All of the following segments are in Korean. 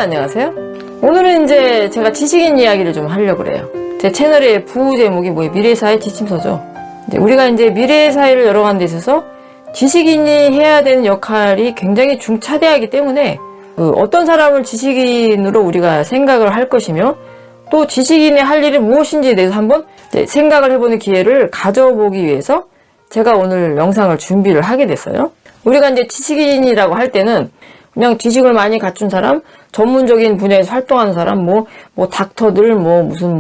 안녕하세요. 오늘은 이제 제가 지식인 이야기를 좀 하려고 그래요. 제 채널의 부제목이 미래사회 지침서죠. 우리가 이제 미래사회를 열어가는 데 있어서 지식인이 해야 되는 역할이 굉장히 중차대하기 때문에 어떤 사람을 지식인으로 우리가 생각을 할 것이며 또 지식인의 할 일이 무엇인지에 대해서 한번 생각을 해보는 기회를 가져보기 위해서 제가 오늘 영상을 준비를 하게 됐어요. 우리가 이제 지식인이라고 할 때는 그냥 지식을 많이 갖춘 사람, 전문적인 분야에서 활동하는 사람, 닥터들, 무슨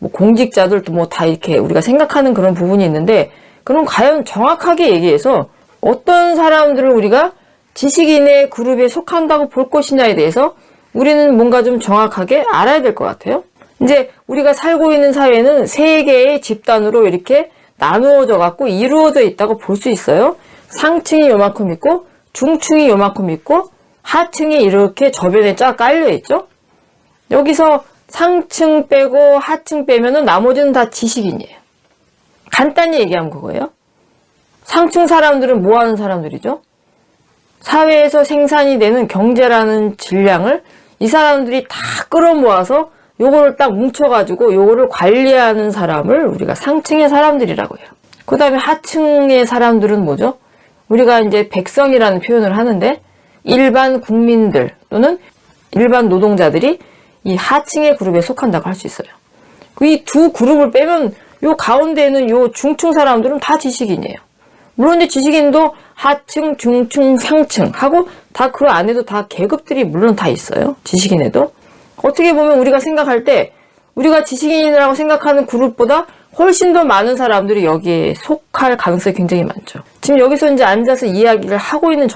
공직자들, 다 이렇게 우리가 생각하는 그런 부분이 있는데, 그럼 과연 정확하게 얘기해서 어떤 사람들을 우리가 지식인의 그룹에 속한다고 볼 것이냐에 대해서 우리는 뭔가 좀 정확하게 알아야 될 것 같아요. 이제 우리가 살고 있는 사회는 세 개의 집단으로 이렇게 나누어져 갖고 이루어져 있다고 볼 수 있어요. 상층이 요만큼 있고, 중층이 요만큼 있고, 하층이 이렇게 저변에 쫙 깔려 있죠. 여기서 상층 빼고 하층 빼면은 나머지는 다 지식인이에요. 간단히 얘기하면 그거예요. 상층 사람들은 뭐 하는 사람들이죠? 사회에서 생산이 되는 경제라는 질량을 이 사람들이 다 끌어모아서 요거를 딱 뭉쳐가지고 요거를 관리하는 사람을 우리가 상층의 사람들이라고 해요. 그 다음에 하층의 사람들은 뭐죠? 우리가 이제 백성이라는 표현을 하는데 일반 국민들 또는 일반 노동자들이 이 하층의 그룹에 속한다고 할 수 있어요. 이 두 그룹을 빼면 요 가운데 있는 요 중층 사람들은 다 지식인이에요. 물론 이제 지식인도 하층, 중층, 상층 하고 다 그 안에도 다 계급들이 물론 다 있어요. 지식인에도. 어떻게 보면 우리가 생각할 때 우리가 지식인이라고 생각하는 그룹보다 훨씬 더 많은 사람들이 여기에 속할 가능성이 굉장히 많죠. 지금 여기서 이제 앉아서 이야기를 하고 있는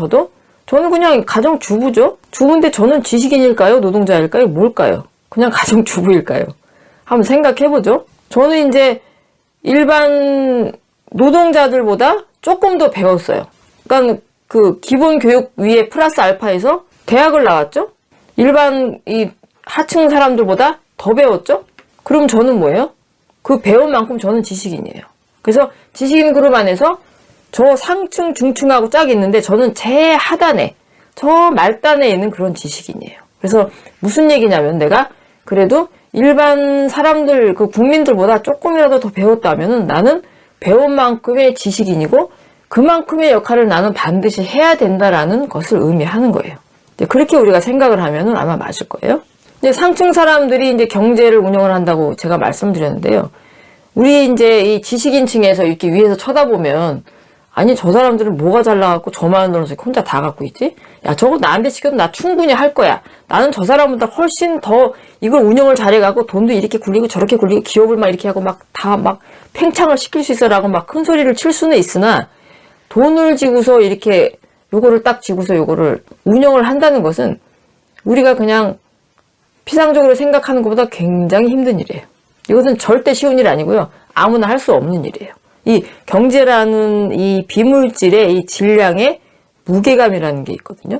저는 그냥 가정주부죠. 주부인데 저는 지식인일까요? 노동자일까요? 뭘까요? 그냥 가정주부일까요? 한번 생각해보죠. 저는 이제 일반 노동자들보다 조금 더 배웠어요. 그러니까 그 기본 교육 위에 플러스 알파해서 대학을 나왔죠. 일반 이 하층 사람들보다 더 배웠죠. 그럼 저는 뭐예요? 그 배운 만큼 저는 지식인이에요. 그래서 지식인 그룹 안에서 저 상층, 중층하고 쫙 있는데 저는 제 하단에, 저 말단에 있는 그런 지식인이에요. 그래서 무슨 얘기냐면 내가 그래도 일반 사람들, 그 국민들보다 조금이라도 더 배웠다면은 나는 배운 만큼의 지식인이고 그만큼의 역할을 나는 반드시 해야 된다라는 것을 의미하는 거예요. 그렇게 우리가 생각을 하면은 아마 맞을 거예요. 이제 상층 사람들이 이제 경제를 운영을 한다고 제가 말씀드렸는데요. 우리 이제 이 지식인층에서 이렇게 위에서 쳐다보면 아니 저 사람들은 뭐가 잘나갖고 저만 원씩 혼자 다 갖고 있지? 야 저거 나한테 시켜도 나 충분히 할 거야. 나는 저 사람보다 훨씬 더 이걸 운영을 잘해갖고 돈도 이렇게 굴리고 저렇게 굴리고 기업을 막 이렇게 하고 다 팽창을 시킬 수 있어라고 큰 소리를 칠 수는 있으나 돈을 지고서 이렇게 요거를 딱 지고서 요거를 운영을 한다는 것은 우리가 그냥 피상적으로 생각하는 것보다 굉장히 힘든 일이에요. 이것은 절대 쉬운 일이 아니고요. 아무나 할 수 없는 일이에요. 이 경제라는 이 비물질의 이 질량의 무게감이라는 게 있거든요.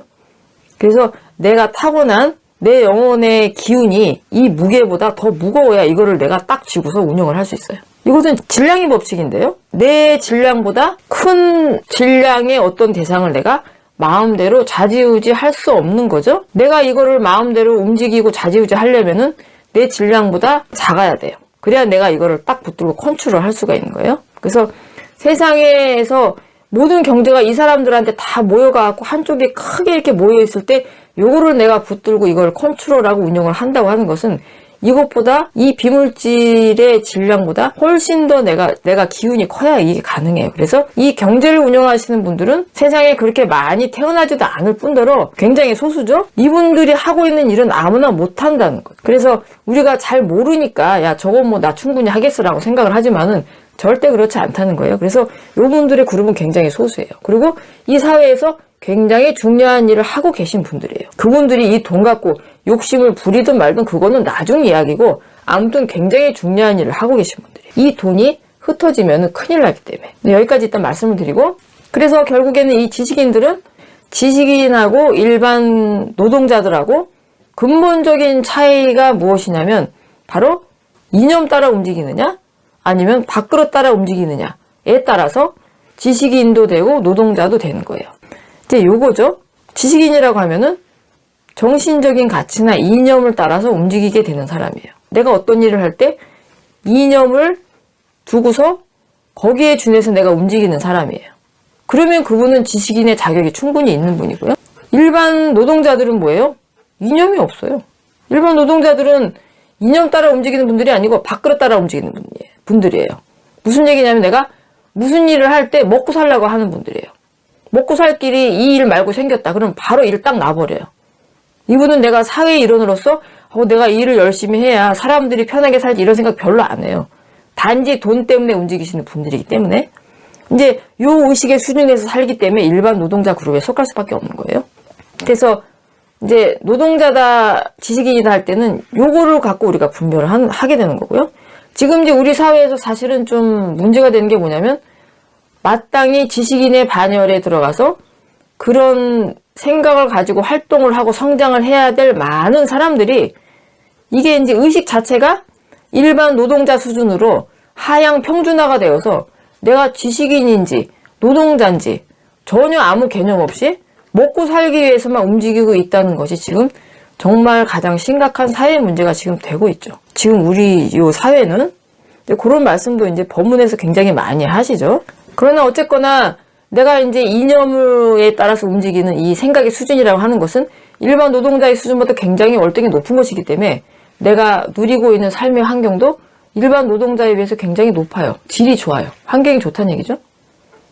그래서 내가 타고난 내 영혼의 기운이 이 무게보다 더 무거워야 이거를 내가 딱 쥐고서 운영을 할 수 있어요. 이것은 질량의 법칙인데요. 내 질량보다 큰 질량의 어떤 대상을 내가 마음대로 좌지우지 할 수 없는 거죠. 내가 이거를 마음대로 움직이고 좌지우지 하려면은 내 질량보다 작아야 돼요. 그래야 내가 이거를 딱 붙들고 컨트롤 할 수가 있는 거예요. 그래서 세상에서 모든 경제가 이 사람들한테 다 모여가지고 한쪽에 크게 이렇게 모여있을 때 요거를 내가 붙들고 이걸 컨트롤하고 운영을 한다고 하는 것은 이것보다 이 비물질의 질량보다 훨씬 더 내가 기운이 커야 이게 가능해요. 그래서 이 경제를 운영하시는 분들은 세상에 그렇게 많이 태어나지도 않을 뿐더러 굉장히 소수죠. 이분들이 하고 있는 일은 아무나 못한다는 거예요. 그래서 우리가 잘 모르니까 야 저거 나 충분히 하겠어라고 생각을 하지만은 절대 그렇지 않다는 거예요. 그래서 이분들의 그룹은 굉장히 소수예요. 그리고 이 사회에서 굉장히 중요한 일을 하고 계신 분들이에요. 그분들이 이 돈 갖고 욕심을 부리든 말든 그거는 나중 이야기고 아무튼 굉장히 중요한 일을 하고 계신 분들이에요. 이 돈이 흩어지면 큰일 나기 때문에. 여기까지 일단 말씀을 드리고 그래서 결국에는 이 지식인들은 지식인하고 일반 노동자들하고 근본적인 차이가 무엇이냐면 바로 이념 따라 움직이느냐 아니면 밥그릇 따라 움직이느냐에 따라서 지식인도 되고 노동자도 되는 거예요. 이제 요거죠. 지식인이라고 하면은 정신적인 가치나 이념을 따라서 움직이게 되는 사람이에요. 내가 어떤 일을 할 때 이념을 두고서 거기에 준해서 내가 움직이는 사람이에요. 그러면 그분은 지식인의 자격이 충분히 있는 분이고요. 일반 노동자들은 뭐예요? 이념이 없어요. 일반 노동자들은 이념 따라 움직이는 분들이 아니고 밥그릇 따라 움직이는 분들이에요. 무슨 얘기냐면 내가 무슨 일을 할 때 먹고 살려고 하는 분들이에요. 먹고 살 길이 이 일 말고 생겼다. 그럼 바로 일 딱 놔버려요. 이분은 내가 사회 일원으로서 내가 이 일을 열심히 해야 사람들이 편하게 살지 이런 생각 별로 안 해요. 단지 돈 때문에 움직이시는 분들이기 때문에 이제 요 의식의 수준에서 살기 때문에 일반 노동자 그룹에 속할 수밖에 없는 거예요. 그래서 이제 노동자다 지식인이다 할 때는 요거를 갖고 우리가 분별을 하게 되는 거고요. 지금 이제 우리 사회에서 사실은 좀 문제가 되는 게 뭐냐면 마땅히 지식인의 반열에 들어가서 그런 생각을 가지고 활동을 하고 성장을 해야 될 많은 사람들이 이게 이제 의식 자체가 일반 노동자 수준으로 하향 평준화가 되어서 내가 지식인인지 노동자인지 전혀 아무 개념 없이 먹고 살기 위해서만 움직이고 있다는 것이 지금 정말 가장 심각한 사회 문제가 지금 되고 있죠. 지금 우리 요 사회는 그런 말씀도 이제 법문에서 굉장히 많이 하시죠. 그러나 어쨌거나 내가 이제 이념에 따라서 움직이는 이 생각의 수준이라고 하는 것은 일반 노동자의 수준보다 굉장히 월등히 높은 것이기 때문에 내가 누리고 있는 삶의 환경도 일반 노동자에 비해서 굉장히 높아요. 질이 좋아요. 환경이 좋다는 얘기죠.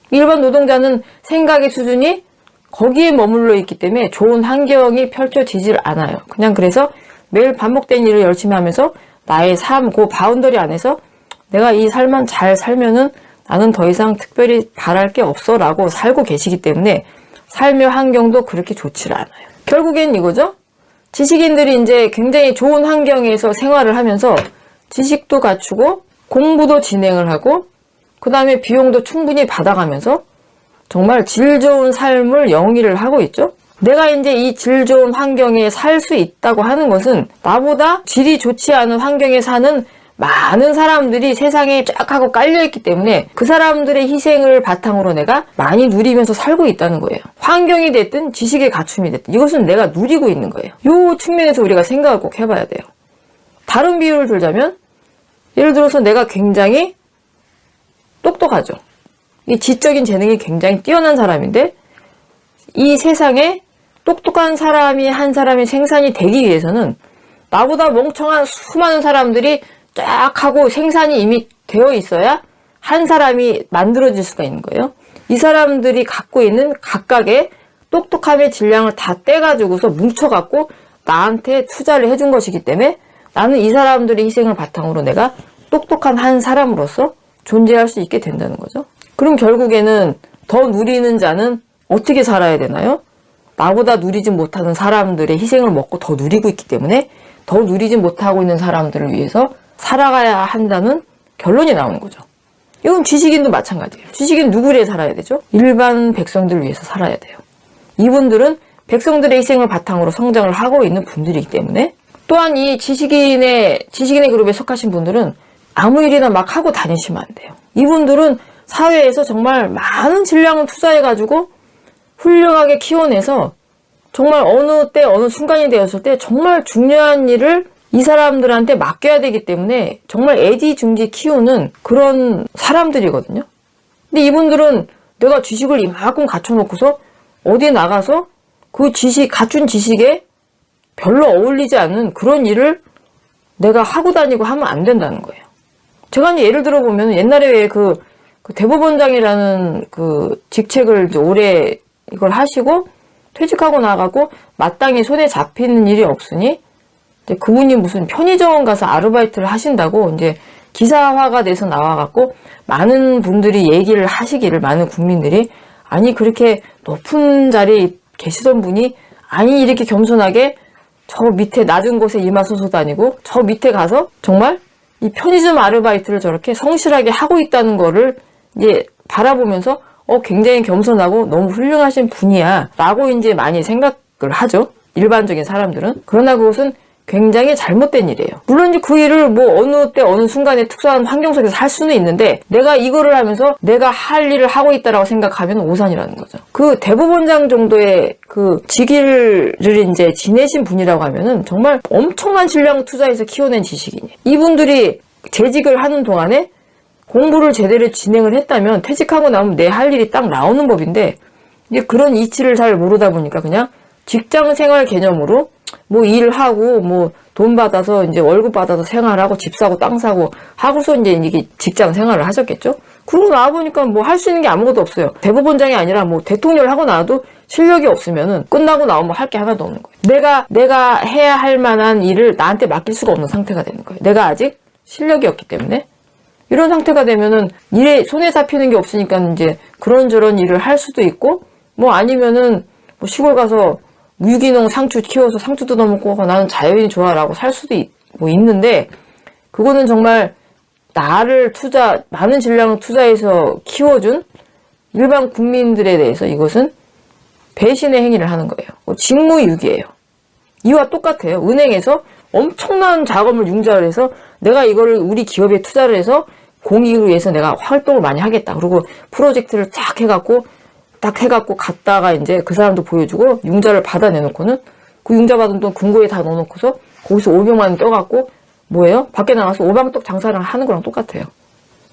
일반 노동자는 생각의 수준이 거기에 머물러 있기 때문에 좋은 환경이 펼쳐지질 않아요. 그냥 그래서 매일 반복된 일을 열심히 하면서 나의 삶, 그 바운더리 안에서 내가 이 삶만 잘 살면은 나는 더 이상 특별히 바랄 게 없어 라고 살고 계시기 때문에 삶의 환경도 그렇게 좋지를 않아요. 결국엔 이거죠. 지식인들이 이제 굉장히 좋은 환경에서 생활을 하면서 지식도 갖추고 공부도 진행을 하고 그 다음에 비용도 충분히 받아가면서 정말 질 좋은 삶을 영위를 하고 있죠. 내가 이제 이 질 좋은 환경에 살 수 있다고 하는 것은 나보다 질이 좋지 않은 환경에 사는 많은 사람들이 세상에 쫙 하고 깔려있기 때문에 그 사람들의 희생을 바탕으로 내가 많이 누리면서 살고 있다는 거예요. 환경이 됐든 지식의 갖춤이 됐든 이것은 내가 누리고 있는 거예요. 이 측면에서 우리가 생각을 꼭 해봐야 돼요. 다른 비유를 들자면 예를 들어서 내가 굉장히 똑똑하죠. 이 지적인 재능이 굉장히 뛰어난 사람인데 이 세상에 똑똑한 사람이 한 사람이 생산이 되기 위해서는 나보다 멍청한 수많은 사람들이 쫙 하고 생산이 이미 되어 있어야 한 사람이 만들어질 수가 있는 거예요. 이 사람들이 갖고 있는 각각의 똑똑함의 질량을 다 떼가지고서 뭉쳐갖고 나한테 투자를 해준 것이기 때문에 나는 이 사람들의 희생을 바탕으로 내가 똑똑한 한 사람으로서 존재할 수 있게 된다는 거죠. 그럼 결국에는 더 누리는 자는 어떻게 살아야 되나요? 나보다 누리지 못하는 사람들의 희생을 먹고 더 누리고 있기 때문에 더 누리지 못하고 있는 사람들을 위해서 살아가야 한다는 결론이 나오는 거죠. 이건 지식인도 마찬가지예요. 지식인 누구를 위해 살아야 되죠? 일반 백성들을 위해서 살아야 돼요. 이분들은 백성들의 희생을 바탕으로 성장을 하고 있는 분들이기 때문에 또한 이 지식인의 그룹에 속하신 분들은 아무 일이나 막 하고 다니시면 안 돼요. 이분들은 사회에서 정말 많은 질량을 투자해가지고 훌륭하게 키워내서 정말 어느 때 어느 순간이 되었을 때 정말 중요한 일을 이 사람들한테 맡겨야 되기 때문에 정말 애지중지 키우는 그런 사람들이거든요. 근데 이분들은 내가 지식을 이만큼 갖춰놓고서 어디에 나가서 그 갖춘 지식에 별로 어울리지 않는 그런 일을 내가 하고 다니고 하면 안 된다는 거예요. 제가 이제 예를 들어 보면 옛날에 왜 그 대법원장이라는 그 직책을 이제 오래 이걸 하시고 퇴직하고 나가고 마땅히 손에 잡히는 일이 없으니 이제 그분이 무슨 편의점 가서 아르바이트를 하신다고 이제 기사화가 돼서 나와갖고 많은 분들이 얘기를 하시기를 많은 국민들이 아니 그렇게 높은 자리에 계시던 분이 아니 이렇게 겸손하게 저 밑에 낮은 곳에 이마소소 다니고 저 밑에 가서 정말 이 편의점 아르바이트를 저렇게 성실하게 하고 있다는 거를 이제 바라보면서 굉장히 겸손하고 너무 훌륭하신 분이야 라고 이제 많이 생각을 하죠. 일반적인 사람들은. 그러나 그것은 굉장히 잘못된 일이에요. 물론 이제 그 일을 뭐 어느 때 어느 순간에 특수한 환경 속에서 할 수는 있는데 내가 이거를 하면서 내가 할 일을 하고 있다라고 생각하면 오산이라는 거죠. 그 대법원장 정도의 그 직위를 이제 지내신 분이라고 하면은 정말 엄청난 질량 투자해서 키워낸 지식인이에요. 이분들이 재직을 하는 동안에 공부를 제대로 진행을 했다면 퇴직하고 나면 내 할 일이 딱 나오는 법인데 이제 그런 이치를 잘 모르다 보니까 그냥 직장 생활 개념으로 뭐 일하고 뭐 돈 받아서 이제 월급 받아서 생활하고 집 사고 땅 사고 하고서 이제 이게 직장 생활을 하셨겠죠. 그러고 나와 보니까 뭐 할 수 있는 게 아무것도 없어요. 대법원장이 아니라 뭐 대통령을 하고 나와도 실력이 없으면은 끝나고 나오면 할 게 하나도 없는 거예요. 내가 해야 할 만한 일을 나한테 맡길 수가 없는 상태가 되는 거예요. 내가 아직 실력이 없기 때문에. 이런 상태가 되면은 일에 손에 잡히는 게 없으니까 이제 그런저런 일을 할 수도 있고 뭐 아니면은 뭐 시골 가서 유기농 상추 키워서 상추 뜯어먹고 나는 자연이 좋아라고 살 수도 뭐 있는데 그거는 정말 나를 많은 질량을 투자해서 키워준 일반 국민들에 대해서 이것은 배신의 행위를 하는 거예요. 직무유기예요. 이와 똑같아요. 은행에서 엄청난 자금을 융자를 해서 내가 이거를 우리 기업에 투자를 해서 공익을 위해서 내가 활동을 많이 하겠다. 그리고 프로젝트를 딱 해갖고 갔다가 이제 그 사람도 보여주고 융자를 받아내놓고는 그 융자 받은 돈 금고에 다 넣어놓고서 거기서 500만 원 떠갖고 뭐예요? 밖에 나가서 오방떡 장사를 하는 거랑 똑같아요.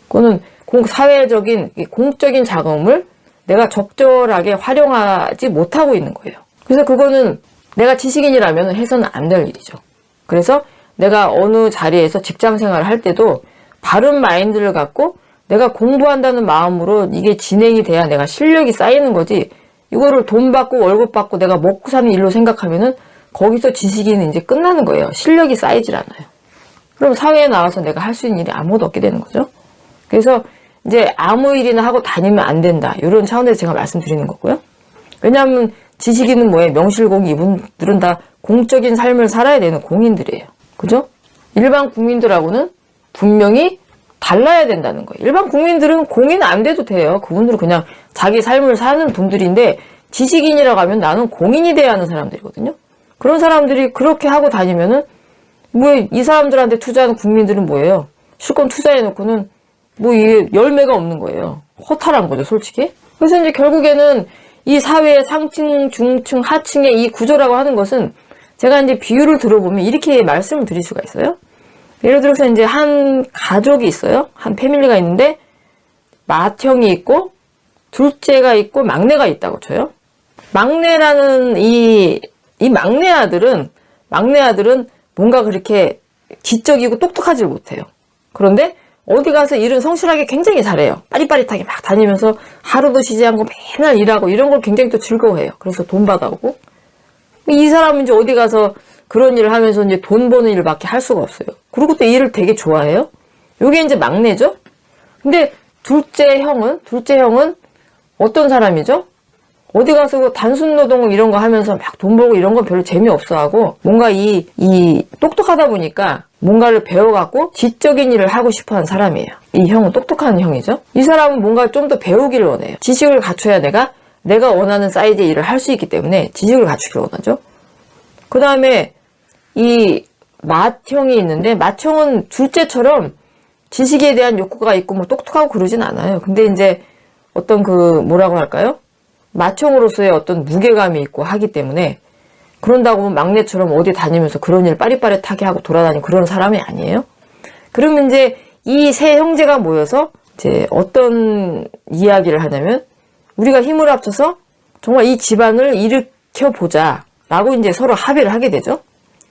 그거는 사회적인 공적인 자금을 내가 적절하게 활용하지 못하고 있는 거예요. 그래서 그거는 내가 지식인이라면 해서는 안 될 일이죠. 그래서 내가 어느 자리에서 직장 생활을 할 때도 바른 마인드를 갖고 내가 공부한다는 마음으로 이게 진행이 돼야 내가 실력이 쌓이는 거지 이거를 돈 받고 월급 받고 내가 먹고 사는 일로 생각하면은 거기서 지식인은 이제 끝나는 거예요. 실력이 쌓이질 않아요. 그럼 사회에 나와서 내가 할 수 있는 일이 아무것도 없게 되는 거죠. 그래서 이제 아무 일이나 하고 다니면 안 된다. 이런 차원에서 제가 말씀드리는 거고요. 왜냐하면 지식인은 뭐예요? 명실공히 이분들은 다 공적인 삶을 살아야 되는 공인들이에요. 그죠? 일반 국민들하고는 분명히 달라야 된다는 거예요. 일반 국민들은 공인 안 돼도 돼요. 그분들은 그냥 자기 삶을 사는 분들인데 지식인이라고 하면 나는 공인이 돼야 하는 사람들이거든요. 그런 사람들이 그렇게 하고 다니면은 뭐 이 사람들한테 투자하는 국민들은 뭐예요? 실컷 투자해놓고는 뭐 이게 열매가 없는 거예요. 허탈한 거죠, 솔직히. 그래서 이제 결국에는 이 사회의 상층, 중층, 하층의 이 구조라고 하는 것은 제가 이제 비유를 들어보면 이렇게 말씀을 드릴 수가 있어요. 예를 들어서 이제 한 가족이 있어요. 한 패밀리가 있는데 맏형이 있고 둘째가 있고 막내가 있다고 쳐요. 막내라는 이 막내 아들은 뭔가 그렇게 지적이고 똑똑하지 못해요. 그런데 어디 가서 일은 성실하게 굉장히 잘해요. 빠릿빠릿하게 막 다니면서 하루도 쉬지 않고 맨날 일하고 이런 걸 굉장히 또 즐거워해요. 그래서 돈 받아오고. 이 사람은 이제 어디 가서 그런 일을 하면서 이제 돈 버는 일밖에 할 수가 없어요. 그리고 또 일을 되게 좋아해요. 요게 이제 막내죠. 근데 둘째 형은 어떤 사람이죠? 어디 가서 단순 노동 이런 거 하면서 막 돈 벌고 이런 건 별로 재미없어 하고 뭔가 이 똑똑하다 보니까 뭔가를 배워갖고 지적인 일을 하고 싶어 하는 사람이에요. 이 형은 똑똑한 형이죠. 이 사람은 뭔가 좀 더 배우기를 원해요. 지식을 갖춰야 내가 원하는 사이즈의 일을 할 수 있기 때문에 지식을 갖추기를 원하죠. 그 다음에 이 맏형이 있는데 맏형은 둘째처럼 지식에 대한 욕구가 있고 뭐 똑똑하고 그러진 않아요. 근데 이제 어떤 뭐라고 할까요? 맏형으로서의 어떤 무게감이 있고 하기 때문에 그런다고 막내처럼 어디 다니면서 그런 일 빠릿빠릿하게 하고 돌아다니는 그런 사람이 아니에요. 그러면 이제 이 세 형제가 모여서 이제 어떤 이야기를 하냐면 우리가 힘을 합쳐서 정말 이 집안을 일으켜보자 라고 이제 서로 합의를 하게 되죠.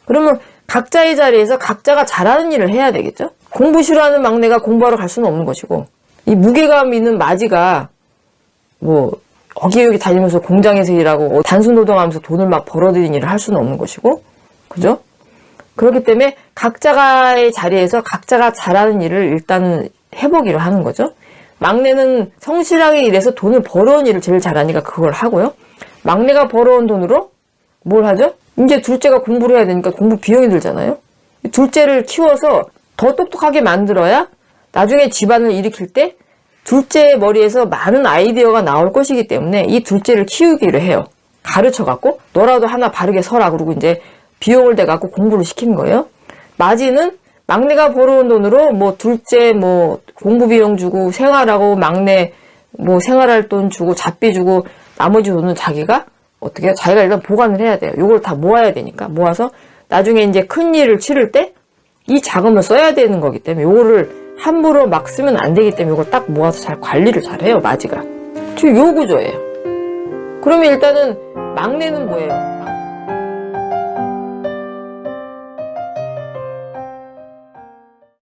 그러면 각자의 자리에서 각자가 잘하는 일을 해야 되겠죠. 공부 싫어하는 막내가 공부하러 갈 수는 없는 것이고 이 무게감 있는 마지가 뭐 여기 다니면서 공장에서 일하고 단순 노동하면서 돈을 막 벌어들이는 일을 할 수는 없는 것이고 그죠? 그렇기 때문에 각자의 자리에서 각자가 잘하는 일을 일단은 해보기로 하는 거죠. 막내는 성실하게 일해서 돈을 벌어온 일을 제일 잘하니까 그걸 하고요. 막내가 벌어온 돈으로 뭘 하죠? 이제 둘째가 공부를 해야 되니까 공부 비용이 들잖아요. 둘째를 키워서 더 똑똑하게 만들어야 나중에 집안을 일으킬 때 둘째의 머리에서 많은 아이디어가 나올 것이기 때문에 이 둘째를 키우기로 해요. 가르쳐갖고 너라도 하나 바르게 서라. 그러고 이제 비용을 대갖고 공부를 시키는 거예요. 마지는 막내가 벌어온 돈으로 뭐 둘째 뭐 공부 비용 주고 생활하고 막내 뭐 생활할 돈 주고 잡비 주고 나머지 돈은 자기가 어떻게 해요? 자기가 일단 보관을 해야 돼요. 요걸 다 모아야 되니까 모아서 나중에 이제 큰 일을 치를 때 이 자금을 써야 되는 거기 때문에 요거를 함부로 막 쓰면 안 되기 때문에 요걸 딱 모아서 잘 관리를 잘 해요. 마지가. 지금 요 구조예요. 그러면 일단은 막내는 뭐예요?